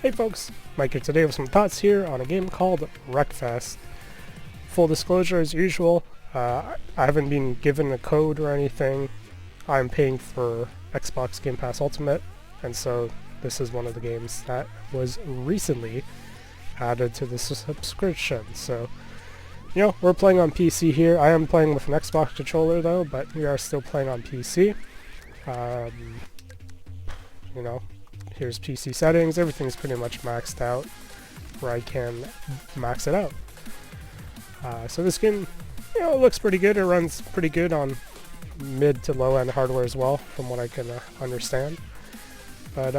Hey folks, Mike here today with some thoughts here on a game called Wreckfest. Full disclosure as usual, I haven't been given a code or anything. I'm paying for Xbox Game Pass Ultimate, and so this is one of the games that was recently added to the subscription. So, you know, we're playing on PC here. I am playing with an Xbox controller though, but we are still playing on PC. You know, here's PC settings. Everything's pretty much maxed out where I can max it out. So this game, you know, it looks pretty good. It runs pretty good on mid to low end hardware as well, from what I can understand. But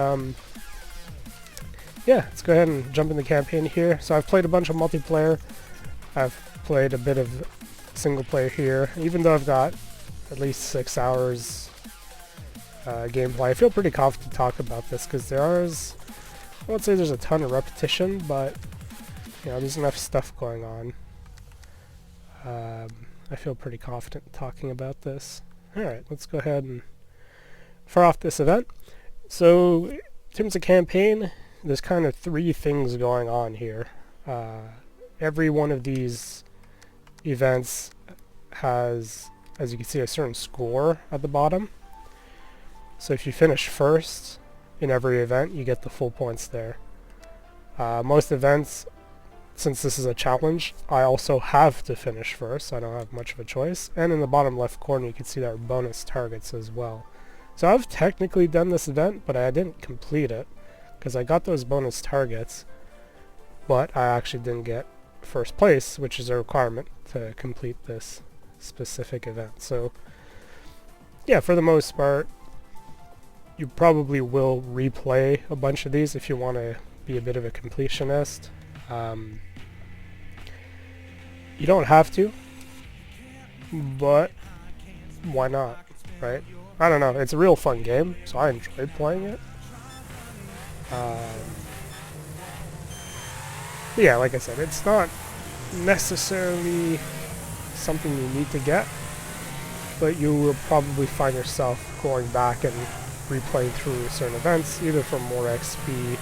yeah, let's go ahead and jump in the campaign here. So I've played a bunch of multiplayer. I've played a bit of single player here. Even though I've got at least 6 hours gameplay, I feel pretty confident to talk about this because I won't say there's a ton of repetition, but you know, there's enough stuff going on. I feel pretty confident talking about this. Alright, let's go ahead and fire off this event. So, in terms of campaign, there's kind of 3 things going on here. Every one of these events has, as you can see, a certain score at the bottom. So if you finish first in every event, you get the full points there. Most events, since this is a challenge, I also have to finish first. I don't have much of a choice. And in the bottom left corner, you can see there are bonus targets as well. So I've technically done this event, but I didn't complete it because I got those bonus targets, but I actually didn't get first place, which is a requirement to complete this specific event. So yeah, for the most part, you probably will replay a bunch of these if you want to be a bit of a completionist. You don't have to, but why not, right? I don't know, it's a real fun game, so I enjoyed playing it. But yeah, like I said, it's not necessarily something you need to get, but you will probably find yourself going back and replaying through certain events, either for more XP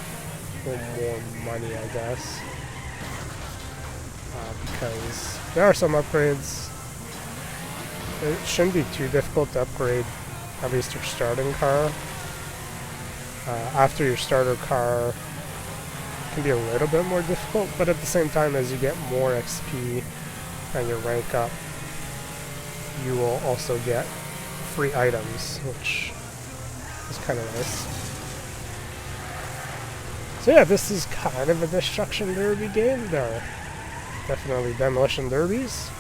or more money, I guess. Because there are some upgrades. It shouldn't be too difficult to upgrade at least your starting car. After your starter car, it can be a little bit more difficult, but at the same time, as you get more XP and you rank up, you will also get free items, which is kind of nice. So yeah, this is kind of a destruction derby game. There are definitely demolition derbies.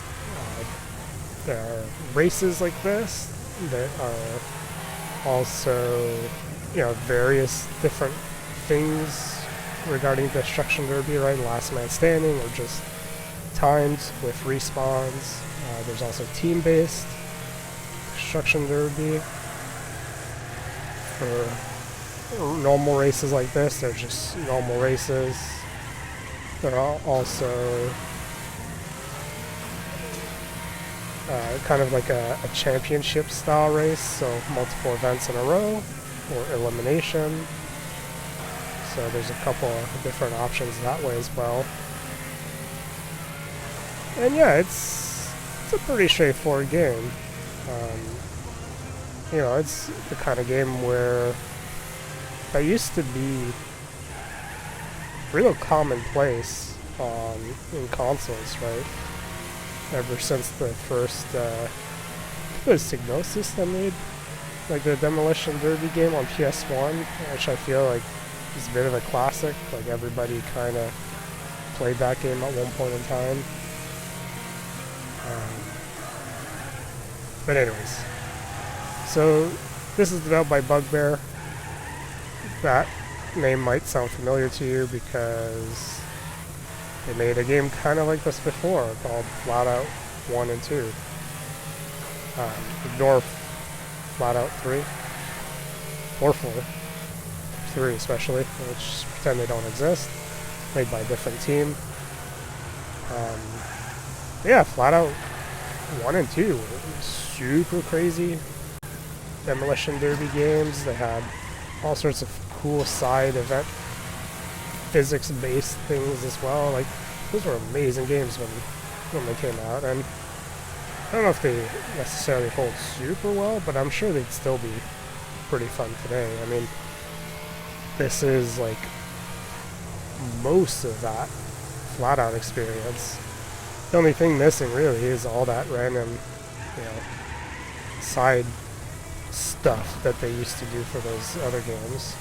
There are races like this. There are also, you know, various different things regarding destruction derby, right? Last man standing or just timed with respawns. There's also team-based destruction derby. For normal races like this, they're just normal races. There are also kind of like a championship style race, so multiple events in a row, or elimination. So there's a couple of different options that way as well. And yeah, it's a pretty straightforward game. You know, it's the kind of game where that used to be real commonplace in consoles, right? Ever since the first, it was Signosis that made like the Demolition Derby game on PS1, which I feel like is a bit of a classic. Like everybody kind of played that game at one point in time. But anyways. So, this is developed by Bugbear. That name might sound familiar to you because they made a game kind of like this before called FlatOut 1 and 2. Ignore FlatOut 3 or 4. 3 especially, which pretend they don't exist. Made by a different team. Yeah, FlatOut 1 and 2 were super crazy demolition derby games. They had all sorts of cool side event physics-based things as well. Like, those were amazing games when they came out, and I don't know if they necessarily hold super well, but I'm sure they'd still be pretty fun today. I mean, this is like most of that FlatOut experience. The only thing missing really is all that random, you know, side stuff that they used to do for those other games,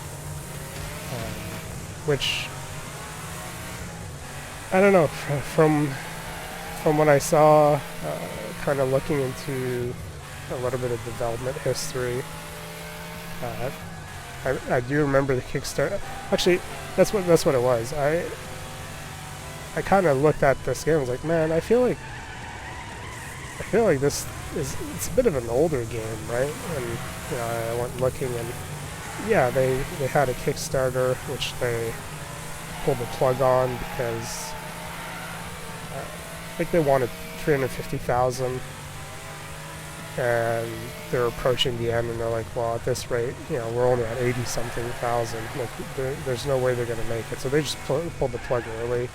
which I don't know, from what I saw, kind of looking into a little bit of development history, I do remember the Kickstarter. Actually, that's what it was. I kind of looked at this game and was like, man, I feel like it's a bit of an older game, right? And you know, I went looking, and yeah, they had a Kickstarter which they pulled the plug on because I think they wanted 350,000, and they're approaching the end, and they're like, well, at this rate, you know, we're only at 80-something thousand. Like, there's no way they're going to make it. So they just pulled the plug early.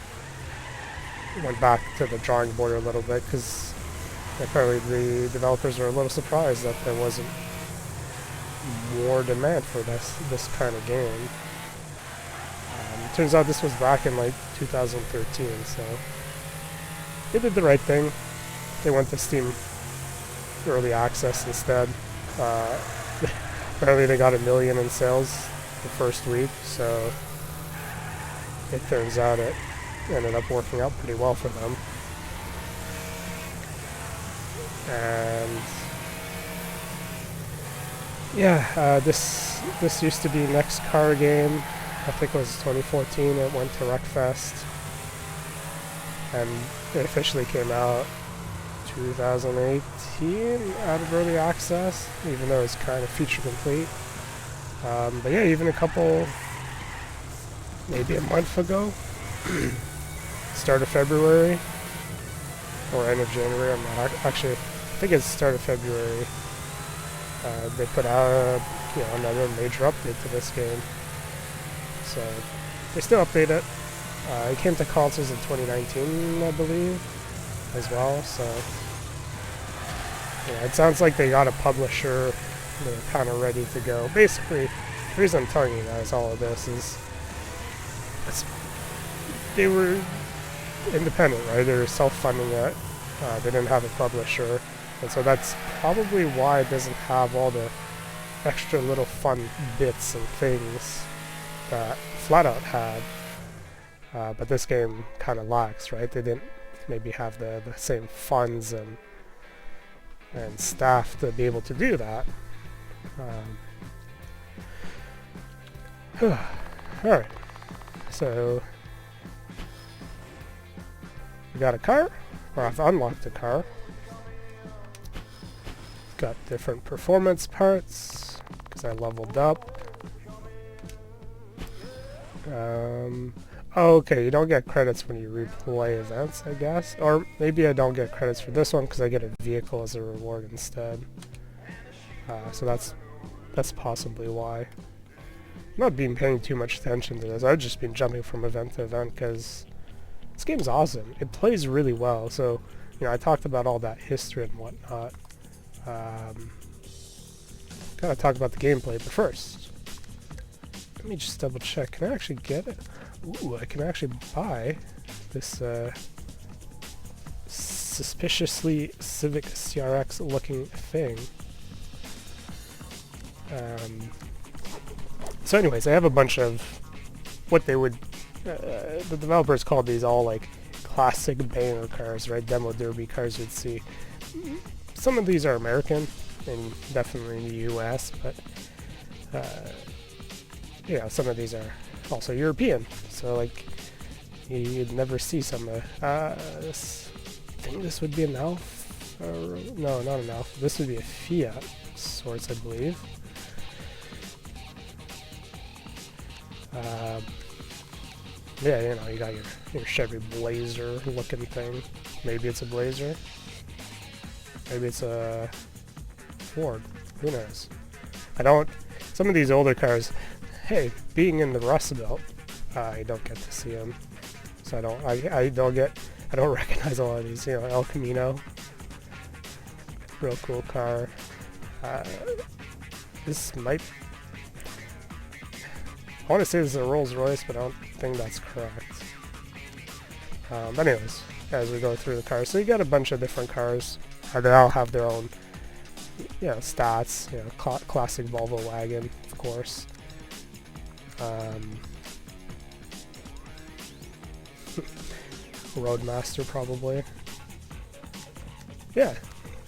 Went back to the drawing board a little bit because apparently the developers were a little surprised that there wasn't more demand for this kind of game. Turns out this was back in like 2013, so they did the right thing. They went to Steam Early Access instead. Apparently they got 1 million in sales the first week, so it turns out it ended up working out pretty well for them. And yeah, this used to be next car game. I think it was 2014. It went to Wreckfest, and it officially came out 2018 out of early access, even though it's kind of feature complete. But yeah, even a couple, maybe a month ago, start of February or end of January, I'm not actually, I think it's start of February, they put out another major update to this game. So they still update it. It came to consoles in 2019, I believe, as well. So yeah, it sounds like they got a publisher. They're kind of ready to go. Basically, the reason I'm telling you guys all of this is they were independent, right? They were self-funding it. They didn't have a publisher, and so that's probably why it doesn't have all the extra little fun bits and things that FlatOut had. But this game kind of lacks, right? They didn't maybe have the same funds and staff to be able to do that. Alright, so we got a car, or I've unlocked a car. Got different performance parts because I leveled up. Oh, okay, you don't get credits when you replay events, I guess. Or maybe I don't get credits for this one because I get a vehicle as a reward instead. So that's possibly why. I'm not paying too much attention to this. I've just been jumping from event to event because this game's awesome. It plays really well. So, I talked about all that history and whatnot. Gotta talk about the gameplay, but first, let me just double check. Can I actually get it? Ooh, I can actually buy this suspiciously Civic CRX looking thing. So anyways, I have a bunch of what they would, the developers called these all like classic banger cars, right? Demo derby cars you'd see. Some of these are American and definitely in the US, but some of these are also European. So like you'd never see some I think this would be an Alfa, no, not an Alfa. This would be a Fiat sorts, I believe. You got your Chevy Blazer looking thing. Maybe it's a Blazer. Maybe it's a Ford. Who knows? Some of these older cars, hey, being in the Rust Belt, I don't get to see them, so I don't recognize a lot of these. You know, El Camino, real cool car. This might, I want to say this is a Rolls Royce, but I don't think that's correct. But anyways, as we go through the cars, so you got a bunch of different cars. They all have their own, you know, stats. You know, classic Volvo wagon, of course. Roadmaster, probably. Yeah,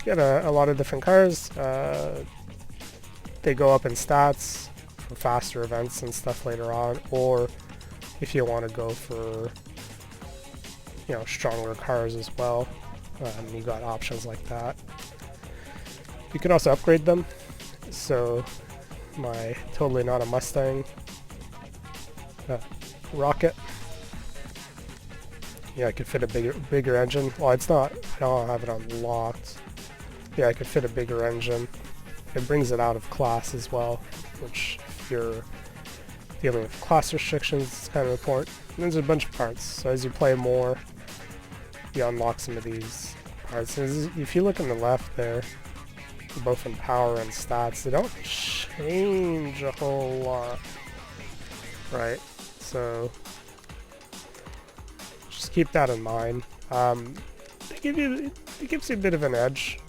you got a lot of different cars. They go up in stats for faster events and stuff later on, or if you want to go for, you know, stronger cars as well, you got options like that. You can also upgrade them. So my totally not a Mustang Rocket, yeah, I could fit a bigger engine. Well, it's not, I don't have it unlocked. Yeah, I could fit a bigger engine. It brings it out of class as well, which if you're dealing with class restrictions, it's kind of important. And there's a bunch of parts, so as you play more, you unlock some of these parts. And if you look on the left there, both in power and stats, they don't change a whole lot, right? So just keep that in mind. It gives you a bit of an edge.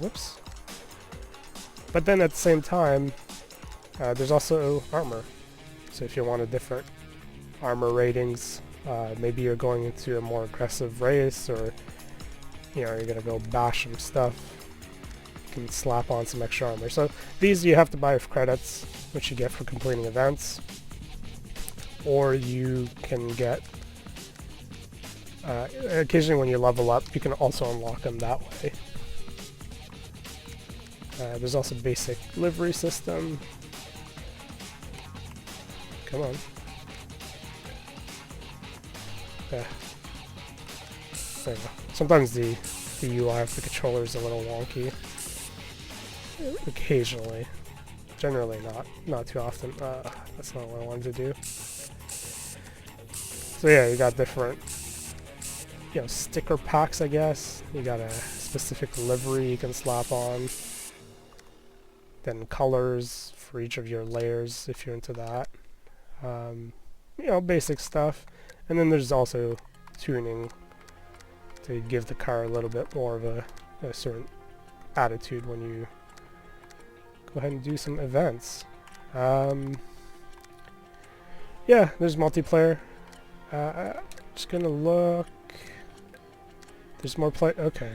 Whoops. But then at the same time, there's also armor. So if you want a different armor ratings, maybe you're going into a more aggressive race, or you know, you're gonna go bash some stuff, you can slap on some extra armor. So these you have to buy with credits, which you get for completing events, or you can get occasionally when you level up, you can also unlock them that way. There's also basic livery system. Come on. Yeah. There you go. Sometimes the UI of the controller is a little wonky. Occasionally. Generally not too often. That's not what I wanted to do. So yeah, you got different, you know, sticker packs, I guess. You got a specific livery you can slap on. Then colors for each of your layers if you're into that. You know, basic stuff. And then there's also tuning to give the car a little bit more of a certain attitude when you go ahead and do some events. Yeah, there's multiplayer. Just gonna look. There's more play. Okay.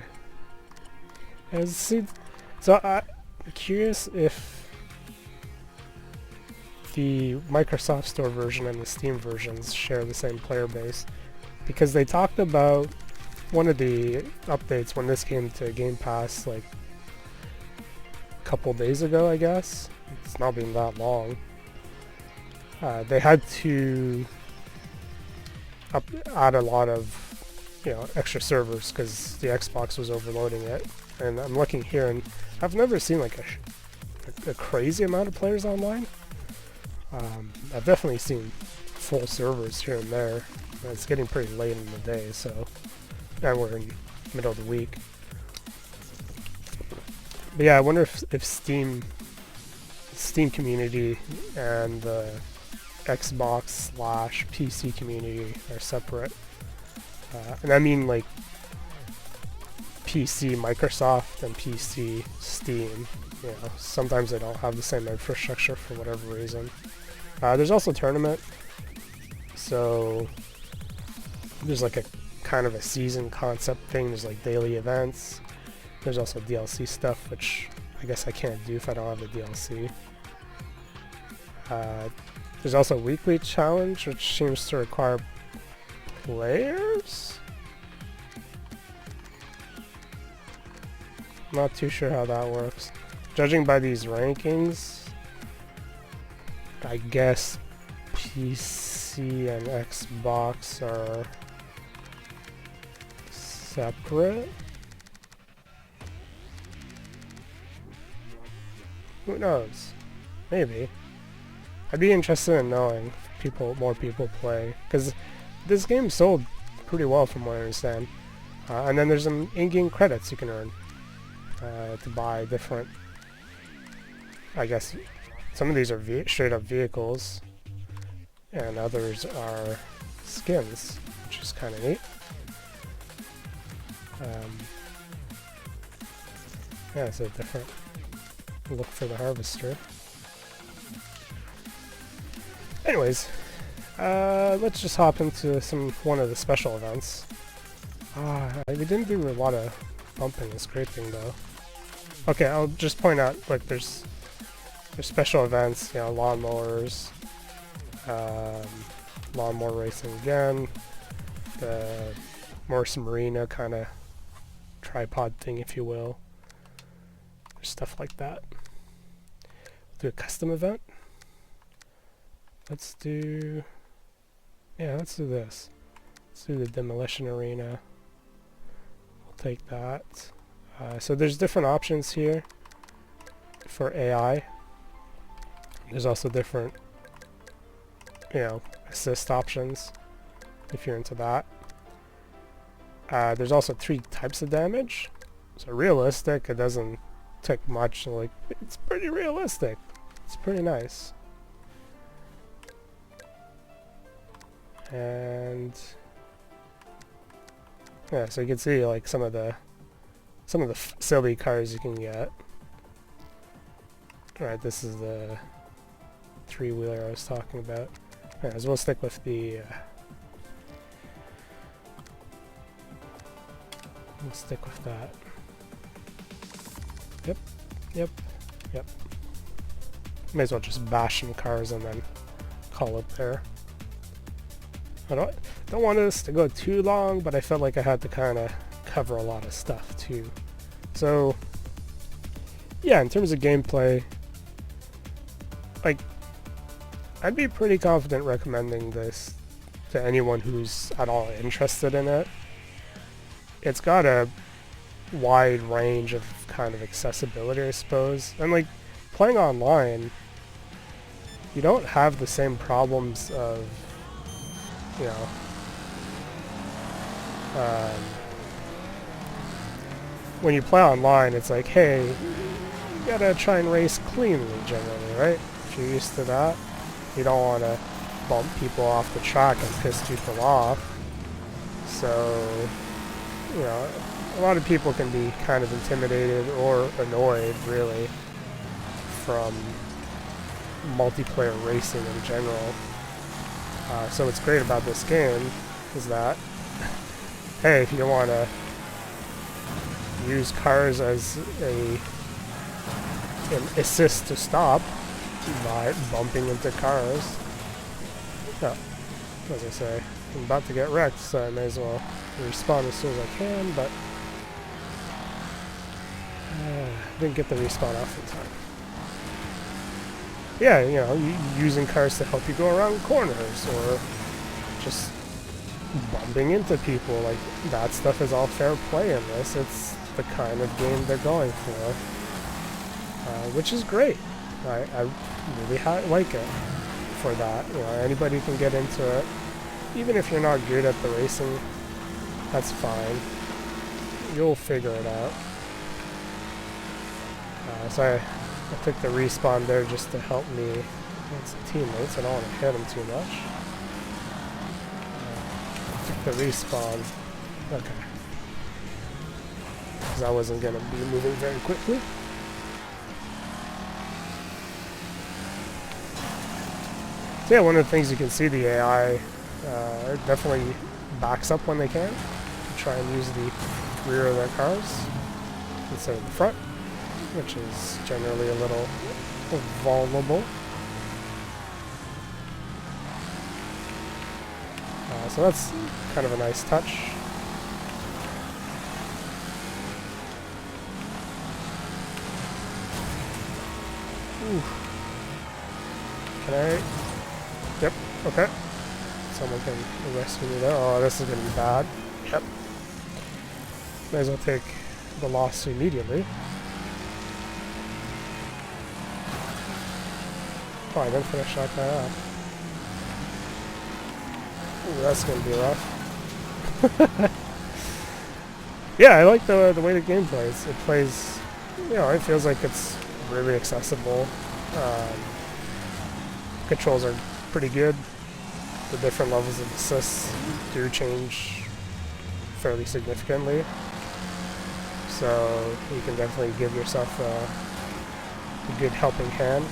So I'm curious if the Microsoft Store version and the Steam versions share the same player base, because they talked about one of the updates when this came to Game Pass like a couple days ago, I guess. It's not been that long. They had to add a lot of, you know, extra servers because the Xbox was overloading it. And I'm looking here, and I've never seen like a crazy amount of players online. I've definitely seen full servers here and there. It's getting pretty late in the day, so, and we're in the middle of the week. But yeah, I wonder if Steam community and the Xbox/PC community are separate. And I mean like PC Microsoft and PC Steam. You know, sometimes they don't have the same infrastructure for whatever reason. There's also tournament, so there's like a kind of a season concept thing. There's like daily events. There's also DLC stuff, which I guess I can't do if I don't have the DLC. There's also a weekly challenge, which seems to require players? Not too sure how that works. Judging by these rankings, I guess PC and Xbox are separate? Who knows? Maybe. I'd be interested in knowing if more people play, because this game sold pretty well from what I understand. And then there's some in-game credits you can earn to buy different, I guess, some of these are straight up vehicles, and others are skins, which is kind of neat. Yeah, it's a different look for the harvester. Anyways, let's just hop into one of the special events. We didn't do a lot of bumping and scraping though. Okay, I'll just point out, like, there's special events, you know, lawnmowers, lawnmower racing again, the Morse Marina kind of tripod thing, if you will. There's stuff like that. Do a custom event. Let's do this. Let's do the demolition arena. We'll take that. So there's different options here for AI. There's also different, you know, assist options if you're into that. There's also 3 types of damage. So realistic, it doesn't take much. Like, it's pretty realistic. It's pretty nice. And yeah, so you can see like some of the silly cars you can get. Alright, this is the 3-wheeler I was talking about. Yeah, as we'll stick with the we'll stick with that. Yep. May as well just bash some cars and then call it there. I don't want this to go too long, but I felt like I had to kind of cover a lot of stuff too. So yeah, in terms of gameplay, like, I'd be pretty confident recommending this to anyone who's at all interested in it. It's got a wide range of kind of accessibility, I suppose, and like, playing online, you don't have the same problems of, you know, when you play online, it's like, hey, you gotta try and race cleanly generally, right? If you're used to that, you don't want to bump people off the track and piss people off. So, you know, a lot of people can be kind of intimidated or annoyed, really, from multiplayer racing in general. So what's great about this game is that, hey, if you want to use cars as an assist to stop by bumping into cars, yeah, as I say, I'm about to get wrecked, so I may as well respawn as soon as I can, but didn't get the respawn off in time. Yeah, you know, using cars to help you go around corners, or just bumping into people, like, that stuff is all fair play in this. It's the kind of game they're going for, which is great. I really like it for that. You know, anybody can get into it, even if you're not good at the racing. That's fine. You'll figure it out. So I took the respawn there just to help me against the teammates. I don't want to hit them too much. Took the respawn. Okay. Because I wasn't going to be moving very quickly. So yeah, one of the things you can see, the AI definitely backs up when they can to try and use the rear of their cars instead of the front, which is generally a little vulnerable. So that's kind of a nice touch. Ooh. Can I? Yep, okay. Someone can rescue me there. Oh, this is going to be bad. Yep. May as well take the loss immediately. Oh, I didn't finish that guy off. Ooh, that's gonna be rough. Yeah, I like the way the game plays. It plays, you know, it feels like it's really accessible. Controls are pretty good. The different levels of assists do change fairly significantly. So you can definitely give yourself a good helping hand.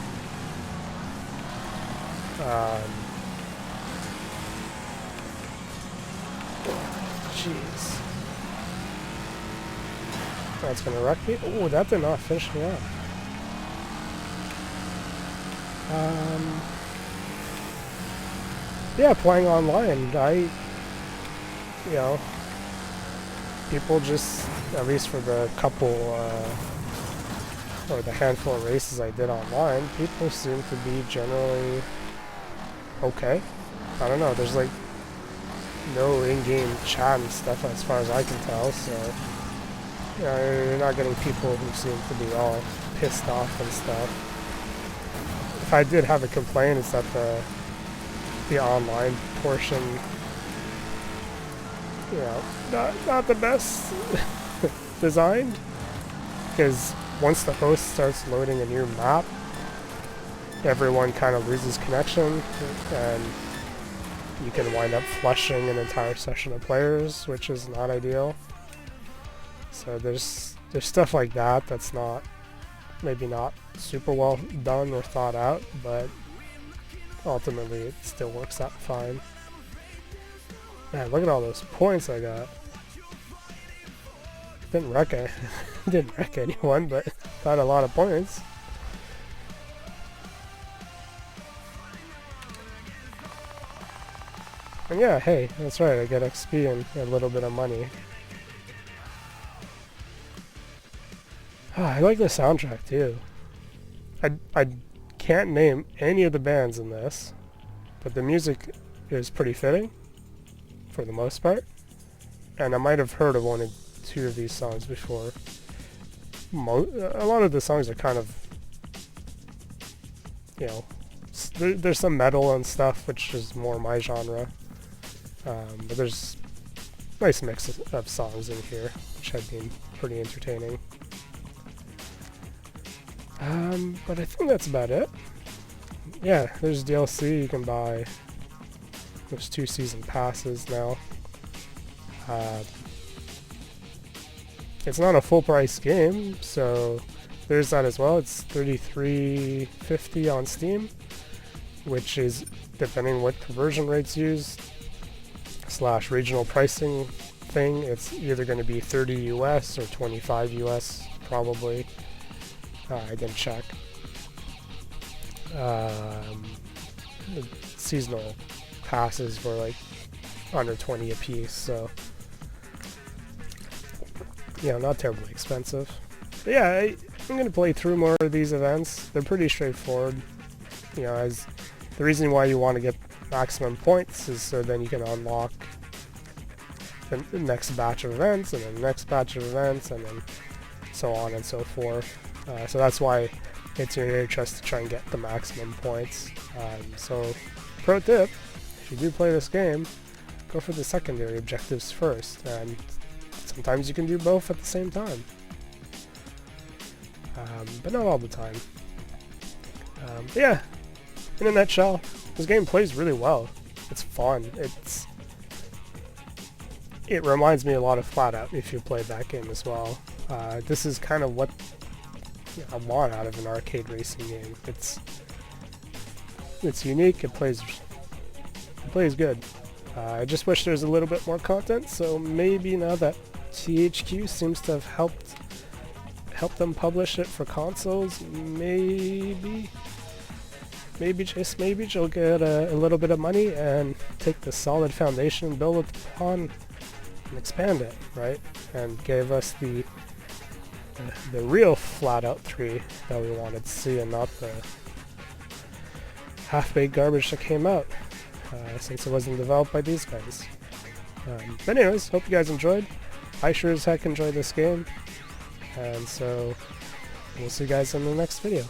Jeez. That's gonna wreck me. Oh, that did not finish me up. Yeah, playing online, you know, people just, at least for the couple, or the handful of races I did online, people seem to be generally okay. I don't know, there's like no in-game chat and stuff as far as I can tell, so you know, you're not getting people who seem to be all pissed off and stuff. If I did have a complaint, it's that the online portion, you know, not the best designed, because once the host starts loading a new map, everyone kind of loses connection, and you can wind up flushing an entire session of players, which is not ideal. So there's stuff like that that's maybe not super well done or thought out, but ultimately it still works out fine. Man, look at all those points I got. Didn't wreck anyone, but got a lot of points. And yeah, hey, that's right, I get XP and a little bit of money. I like the soundtrack too. I can't name any of the bands in this, but the music is pretty fitting for the most part. And I might have heard of one or two of these songs before. A lot of the songs are kind of, you know, there's some metal and stuff, which is more my genre. But there's a nice mix of songs in here, which have been pretty entertaining. But I think that's about it. Yeah, there's DLC you can buy. There's 2 season passes now. It's not a full price game, so there's that as well. It's $33.50 on Steam, which is, depending what conversion rates used / regional pricing thing, it's either going to be 30 US or 25 US probably. I didn't check. Seasonal passes were like under 20 a piece, so yeah, not terribly expensive. But yeah, I'm going to play through more of these events. They're pretty straightforward. You know, as the reason why you want to get maximum points is so then you can unlock the next batch of events, and then the next batch of events, and then so on and so forth. So that's why it's in your interest to try and get the maximum points. So, pro tip, if you do play this game, go for the secondary objectives first, and sometimes you can do both at the same time. But not all the time. But yeah, in a nutshell, this game plays really well. It's fun. It reminds me a lot of FlatOut if you played that game as well. This is kind of what I want out of an arcade racing game. It's unique. It plays good. I just wish there was a little bit more content. So maybe now that THQ seems to have helped them publish it for consoles, maybe just maybe you'll get a little bit of money and take the solid foundation and build it upon and expand it, right? And give us the real FlatOut 3 that we wanted to see, and not the half-baked garbage that came out, since it wasn't developed by these guys. But anyways, hope you guys enjoyed. I sure as heck enjoyed this game, and so we'll see you guys in the next video.